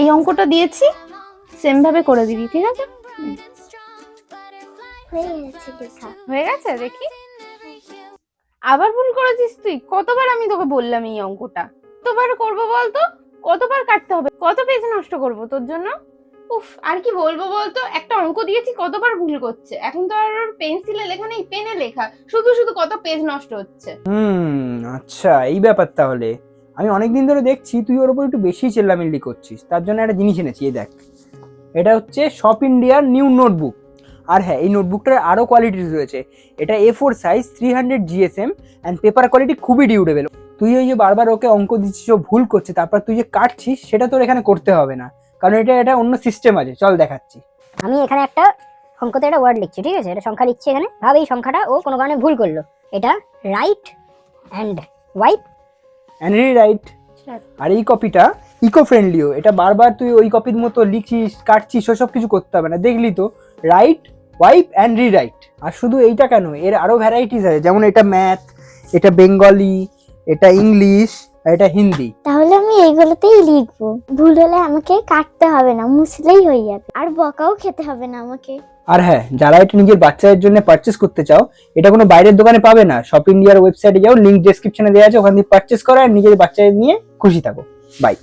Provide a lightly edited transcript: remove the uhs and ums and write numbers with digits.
এই অঙ্কটা দিয়েছি সেম ভাবে করে দিবি, ঠিক আছে? হয়ে গেছে দেখি। আবার ভুল করেছিস তুই। কতবার আমি তোকে বললাম এই অঙ্কটা, কতবার করবো বলতো? কতবার কাটতে হবে, কত পেজ নষ্ট করবো তোর জন্য? উফ, আর কি বলবো বলতো, একটা অঙ্ক দিয়েছি কতবার ভুল করছে। এখন তো আর পেন্সিলে লেখা নেই, পেনে লেখা, শুধু শুধু কত পেজ নষ্ট হচ্ছে। আচ্ছা এই ব্যাপার। তাহলে আমি অনেকদিন ধরে দেখছি তুই ওর উপর একটু বেশি চেল্লামিল্লি করছিস, তার জন্য একটা জিনিস এনেছি। এই দেখ, এটা হচ্ছে শপ ইন্ডিয়ার নিউ নোটবুক। আর হ্যাঁ, এই নোটবুকটার আরও কোয়ালিটিস রয়েছে। এটা A4 size, 300 GSM and paper quality খুবই ডিউরেবল। তুই ওই যে বারবার ওকে অঙ্ক দিচ্ছিস, ও ভুল করছে, তারপর তুই যে কাটছিস, সেটা তোর এখানে করতে হবে না, কারণ এটা অন্য সিস্টেম আছে। চল দেখাচ্ছি। আমি এখানে একটা অঙ্কতে একটা ওয়ার্ড লিখছি, ঠিক আছে? এটা সংখ্যা লিখছি এখানে। ভাব এই সংখ্যাটা ও কোনো কারণে ভুল করলো। এটা write and wipe and rewrite. আর এই কপিটা ইকো ফ্রেন্ডলিও। এটা বারবার তুই ওই কপির মতো লিখছিস, কাটছিস, ওসব কিছু করতে হবে না। দেখলি তো, রাইট, ওয়াইপ অ্যান্ড রিরাইট। আর শুধু এইটা কেন, এর আরও ভ্যারাইটিস আছে, যেমন এটা ম্যাথ, এটা বেঙ্গলি, এটা ইংলিশ, আর এটা হিন্দি। তাহলে আমি এইগুলোতেই লিখবো। ভুল হলে আমাকে কাটতে হবে না, মুছলেই হয়ে যাবে, আর বকাও খেতে হবে না আমাকে। আর হ্যাঁ, যারা এটা নিজের বাচ্চাদের জন্য পারচেস করতে চাও, এটা কোনো বাইরের দোকানে পাবে না। শপ ইন্ডিয়ার ওয়েবসাইটে যাও, লিঙ্ক ডেসক্রিপশনে দেওয়া আছে, ওখান থেকে পারচেস করো আর নিজের বাচ্চাদের নিয়ে খুশি থাকো। বাই।